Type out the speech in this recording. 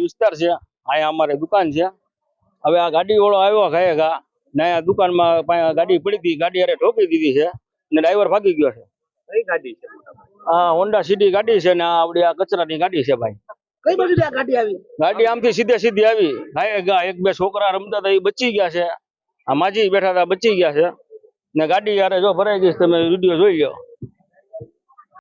વિસ્તાર છે, અહીંયા અમારે દુકાન છે. હવે આ ગાડી વાળો આવ્યો ખાયેગા ને અહીંયા દુકાનમાં ગાડી પડી હતી, ગાડી હારે ઠોકી દીધી છે ને ડ્રાઈવર ભાગી ગયો છે. કઈ ગાડી છે? આ હોન્ડા સિટી ગાડી છે ને આપડી આ કચરાની ગાડી છે ભાઈ. કઈ બાજુ આ ગાડી આવી? ગાડી આમથી સીધી આવી ખાયેગા. એક બે છોકરા રમતા હતા એ બચી ગયા છે, આ માજી બેઠા હતા બચી ગયા છે ને ગાડી યારે જો ભરાઈ ગઈ, તમે વિડીયો જોઈ લો.